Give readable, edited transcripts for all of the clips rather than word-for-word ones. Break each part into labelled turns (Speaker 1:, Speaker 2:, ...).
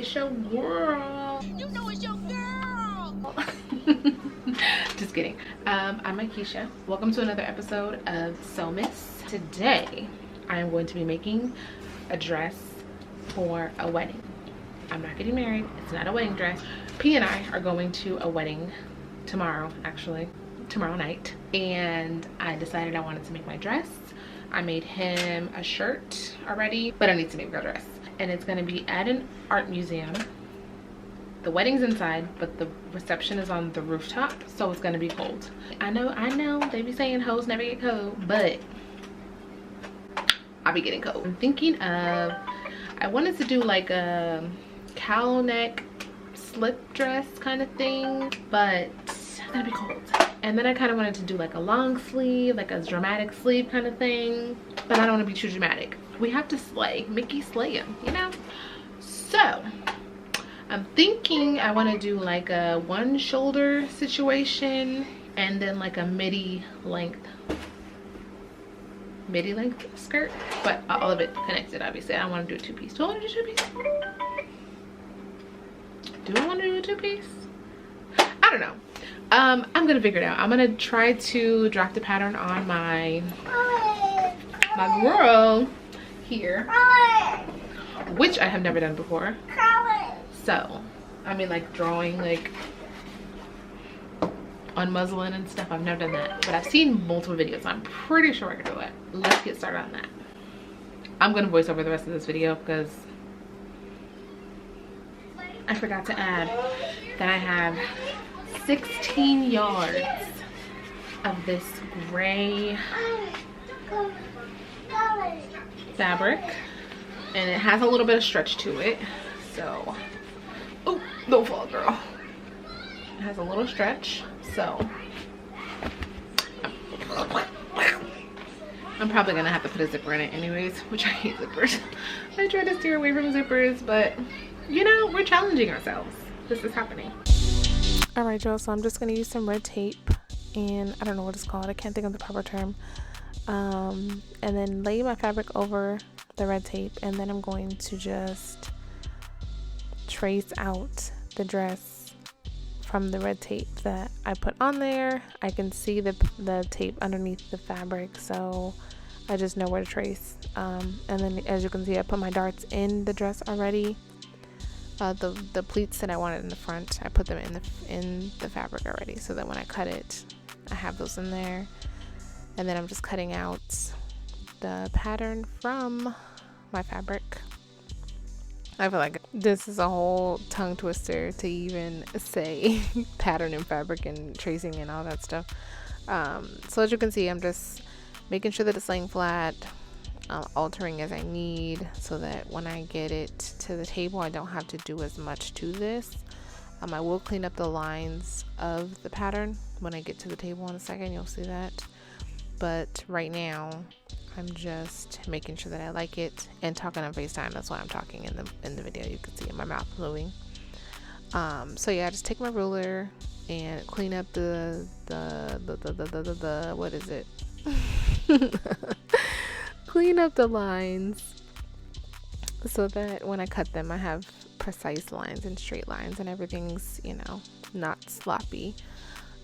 Speaker 1: it's your girl.
Speaker 2: You know it's your girl.
Speaker 1: Just kidding. I'm Keisha. Welcome to another episode of SEWVLOGMAS. Today, I am going to be making a dress for a wedding. I'm not getting married. It's not a wedding dress. P and I are going to a wedding tomorrow, actually. Tomorrow night. And I decided I wanted to make my dress. I made him a shirt already, but I need to make a dress. And it's going to be at an art museum. The wedding's inside, but the reception is on the rooftop, so it's gonna be cold. I know, they be saying hoes never get cold, but I'll be getting cold. I'm thinking of, I wanted to do like a cowl neck slip dress kind of thing, but it's gonna be cold. And then I kind of wanted to do like a long sleeve, like a dramatic sleeve kind of thing, but I don't want to be too dramatic. We have to slay, Mickey slay him, you know? So I'm thinking I want to do like a one shoulder situation and then like a midi length skirt, but all of it connected. Obviously I don't want to do a two-piece. Do I want to do two-piece? Do I want to do a two-piece? I don't know. I'm gonna figure it out. I'm gonna try to drop the pattern on my girl here, which I have never done before. So I mean, like drawing like on muslin and stuff. I've never done that, but I've seen multiple videos. I'm pretty sure I can do it. Let's get started on that. I'm gonna voice over the rest of this video because I forgot to add that I have 16 yards of this gray fabric, and it has a little bit of stretch to it, so oh, don't fall, girl. It has a little stretch, so I'm probably gonna have to put a zipper in it anyways, which I hate zippers. I try to steer away from zippers, but you know, we're challenging ourselves. This is happening. All right, y'all, so I'm just gonna use some red tape, and I don't know what it's called, I can't think of the proper term, and then lay my fabric over the red tape, and then I'm going to just trace out the dress from the red tape that I put on there. I can see the tape underneath the fabric, so I just know where to trace. And then as you can see, I put my darts in the dress already. The pleats that I wanted in the front, I put them in the fabric already, so that when I cut it, I have those in there. And then I'm just cutting out the pattern from my fabric. I feel like this is a whole tongue twister to even say pattern and fabric and tracing and all that stuff. So as you can see, I'm just making sure that it's laying flat, altering as I need, so that when I get it to the table, I don't have to do as much to this. I will clean up the lines of the pattern when I get to the table in a second. You'll see that. But right now, I'm just making sure that I like it and talking on FaceTime. That's why I'm talking in the video. You can see my mouth moving. So yeah, I just take my ruler and clean up the what is it? Clean up the lines so that when I cut them, I have precise lines and straight lines and everything's, you know, not sloppy.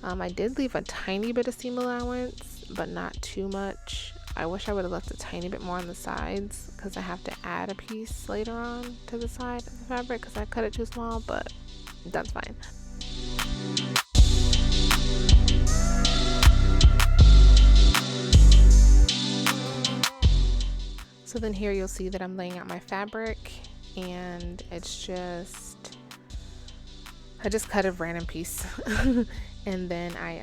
Speaker 1: I did leave a tiny bit of seam allowance, but not too much. I wish I would have left a tiny bit more on the sides because I have to add a piece later on to the side of the fabric because I cut it too small, but that's fine. So then here you'll see that I'm laying out my fabric, and it's just, I just cut a random piece and then I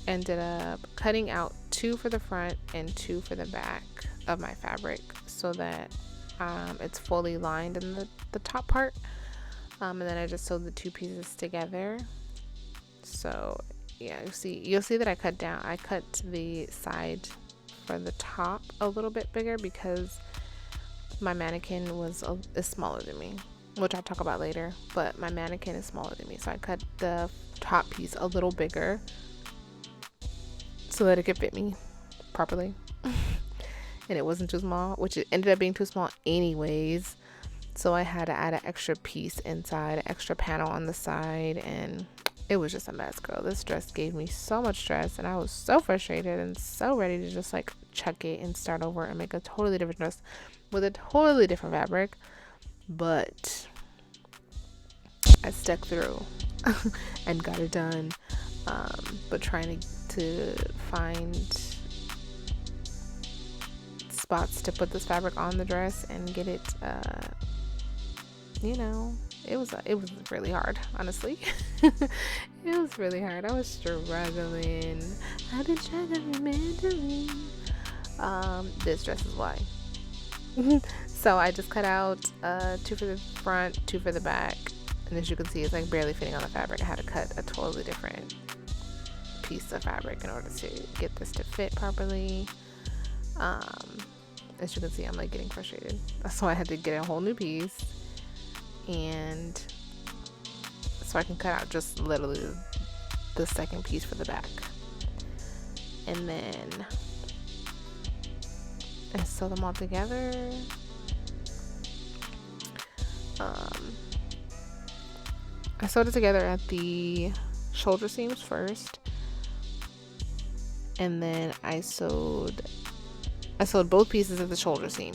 Speaker 1: ended up cutting out 2 for the front and 2 for the back of my fabric so that it's fully lined in the top part, and then I just sewed the 2 pieces together. So yeah, you'll see that I cut the side for the top a little bit bigger because my mannequin is smaller than me, which I'll talk about later, but my mannequin is smaller than me, so I cut the top piece a little bigger so that it could fit me properly. And it wasn't too small, which it ended up being too small anyways, So I had to add an extra piece inside, an extra panel on the side, and it was just a mess, girl. This dress gave me so much stress, and I was so frustrated and so ready to just like chuck it and start over and make a totally different dress with a totally different fabric. But I stuck through and got it done. But trying to find spots to put this fabric on the dress and get it, you know, it was really hard, honestly. It was really hard. I was struggling. I've been struggling mentally. This dress is why. So I just cut out 2 for the front, 2 for the back, and as you can see, it's like barely fitting on the fabric. I had to cut a totally different piece of fabric in order to get this to fit properly. As you can see, I'm like getting frustrated. That's why I had to get a whole new piece, and so I can cut out just literally the second piece for the back, and then I sew them all together. I sewed it together at the shoulder seams first, and then I sewed both pieces at the shoulder seam,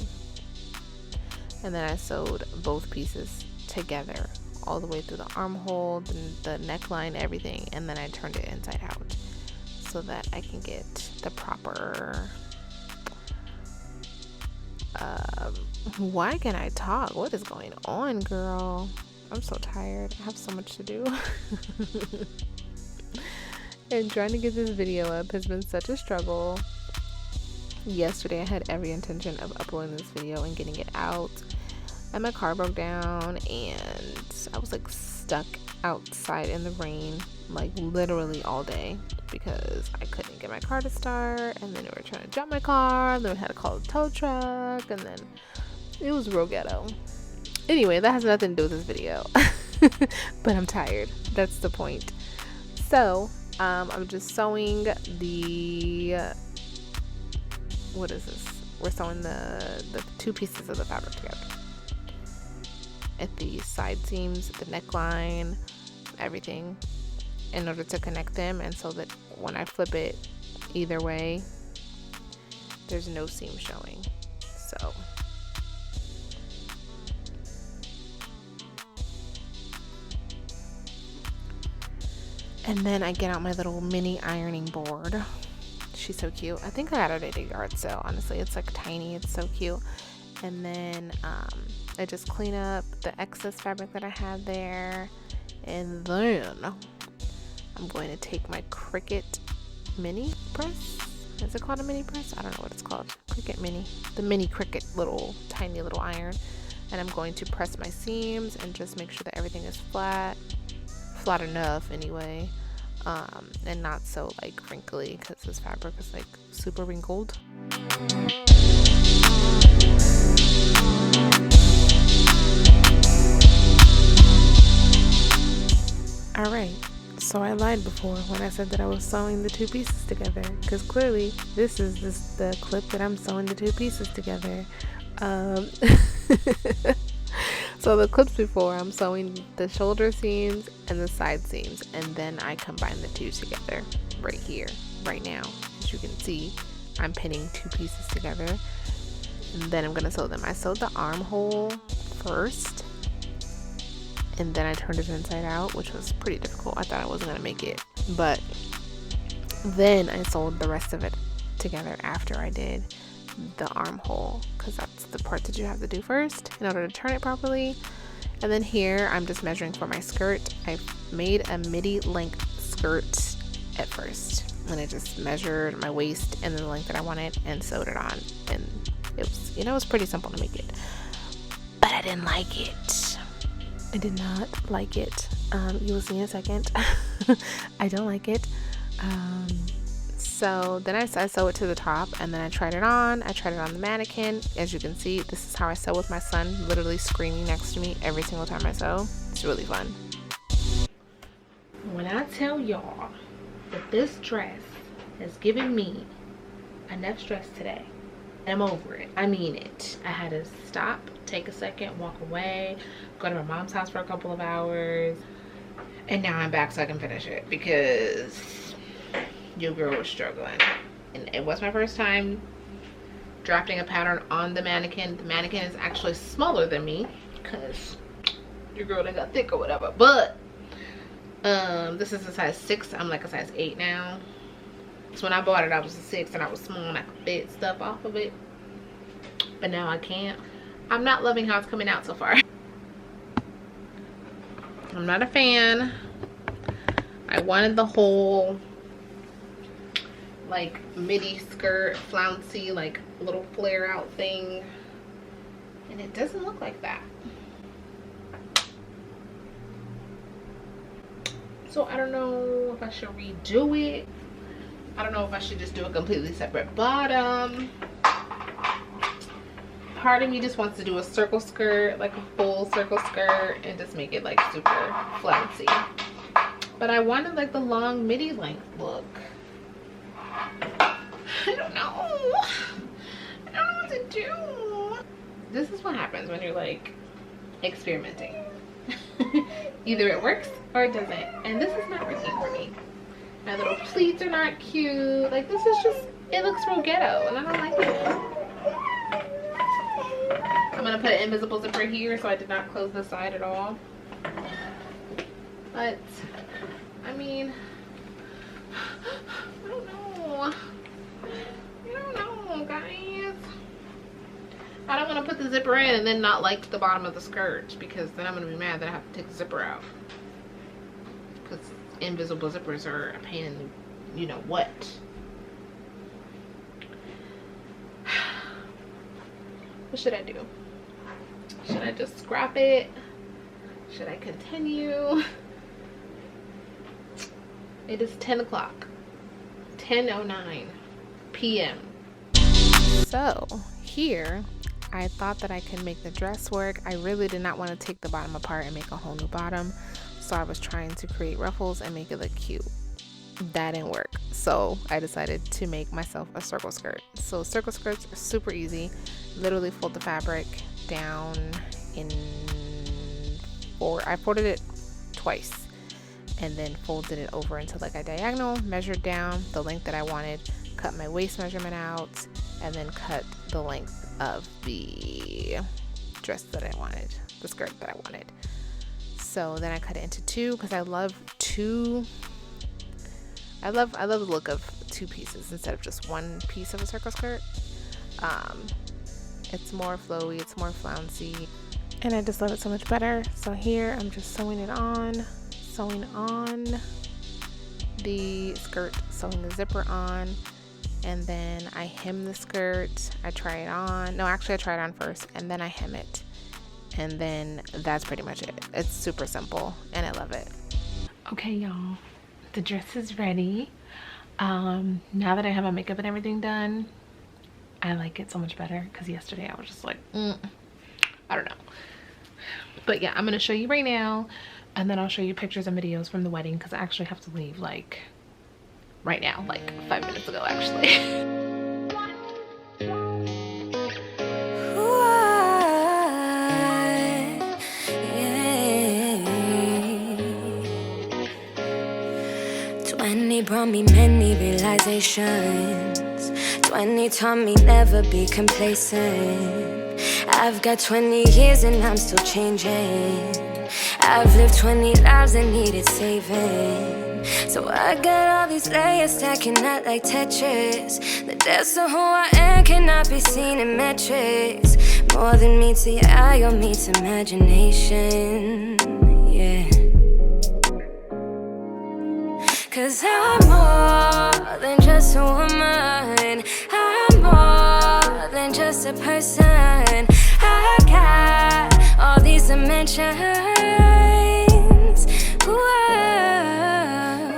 Speaker 1: and then I sewed both pieces together all the way through the armhole, the neckline, everything, and then I turned it inside out so that I can get the proper why can't I talk? What is going on, girl? I'm so tired. I have so much to do. And trying to get this video up has been such a struggle. Yesterday I had every intention of uploading this video and getting it out, and my car broke down and I was like stuck outside in the rain like literally all day because I couldn't get my car to start, and then they were trying to jump my car, and then we had to call the tow truck, and then it was real ghetto. Anyway, that has nothing to do with this video. But I'm tired. That's the point. So I'm just sewing the what is this? We're sewing the 2 pieces of the fabric together at the side seams, the neckline, everything, in order to connect them, and so that when I flip it either way, there's no seam showing. So and then I get out my little mini ironing board. She's so cute. I think I got it at a yard sale, honestly. It's like tiny. It's so cute. And then I just clean up the excess fabric that I had there, and then I'm going to take my Cricut mini press. Is it called a mini press? I don't know what it's called. Cricut mini. The mini Cricut little tiny little iron. And I'm going to press my seams and just make sure that everything is flat enough anyway, and not so like wrinkly, because this fabric is like super wrinkled. Alright, so I lied before when I said that I was sewing the 2 pieces together, because clearly this is the clip that I'm sewing the 2 pieces together. So the clips before, I'm sewing the shoulder seams and the side seams, and then I combine the 2 together right here, right now. As you can see, I'm pinning 2 pieces together, and then I'm gonna sew them. I sewed the armhole first, and then I turned it inside out, which was pretty difficult. I thought I wasn't gonna make it, but then I sewed the rest of it together after I did the armhole, because that's the part that you have to do first in order to turn it properly. And then here I'm just measuring for my skirt. I made a midi length skirt at first, and I just measured my waist and the length that I wanted and sewed it on, and it was, you know, it was pretty simple to make it, but I didn't like it. I did not like it. You will see in a second. I don't like it. So then I sew it to the top, and then I tried it on. I tried it on the mannequin. As you can see, this is how I sew with my son literally screaming next to me every single time I sew. It's really fun. When I tell y'all that this dress has given me enough stress today, I'm over it. I mean it. I had to stop, take a second, walk away, go to my mom's house for a couple of hours, and now I'm back so I can finish it because your girl was struggling. And it was my first time drafting a pattern on the mannequin. The mannequin is actually smaller than me because your girl done got thick or whatever. But this is a size 6. I'm like a size 8 now. So when I bought it, I was a 6 and I was small and I could fit stuff off of it. But now I can't. I'm not loving how it's coming out so far. I'm not a fan. I wanted the whole like midi skirt, flouncy, like little flare out thing. And it doesn't look like that. So I don't know if I should redo it. I don't know if I should just do a completely separate bottom. Part of me just wants to do a circle skirt, like a full circle skirt, and just make it like super flouncy. But I wanted like the long midi length look. I don't know. I don't know what to do. This is what happens when you're like experimenting. Either it works or it doesn't. And this is not working for me. My little pleats are not cute. Like this is just, it looks real ghetto and I don't like it. I'm gonna put an invisible zipper here so I did not close the side at all. But, I mean, I don't know. I don't know, guys. I don't want to put the zipper in and then not like the bottom of the skirt because then I'm going to be mad that I have to take the zipper out. Because invisible zippers are a pain in the, you know what. What should I do? Should I just scrap it? Should I continue? It is 10 o'clock. 10:09 p.m. So here I thought that I could make the dress work. I really did not want to take the bottom apart and make a whole new bottom. So I was trying to create ruffles and make it look cute. That didn't work. So I decided to make myself a circle skirt. So circle skirts are super easy. Literally fold the fabric down in I folded it twice and then folded it over into like a diagonal, measured down the length that I wanted, cut my waist measurement out, and then cut the length of the dress that I wanted, the skirt that I wanted. So then I cut it into two because I love two. I love the look of two pieces instead of just one piece of a circle skirt. It's more flowy, it's more flouncy, and I just love it so much better. So here I'm just sewing on the skirt, sewing the zipper on, and then I hem the skirt. I try it on. No, actually I try it on first and then I hem it. And then that's pretty much it. It's super simple and I love it. Okay, y'all. The dress is ready. Now that I have my makeup and everything done, I like it so much better because yesterday I was just like, I don't know. But yeah, I'm gonna show you right now and then I'll show you pictures and videos from the wedding because I actually have to leave like right now, like 5 minutes ago actually.
Speaker 3: 20 brought me many realizations. 20 taught me never be complacent. I've got 20 years and I'm still changing. I've lived 20 lives that needed saving. So I got all these layers stacking up like Tetris. The depths of who I am cannot be seen in metrics. More than meets the eye or meets imagination. Yeah. Cause I'm more than just a woman. I'm more than just a person. I got all these dimensions. Whoa.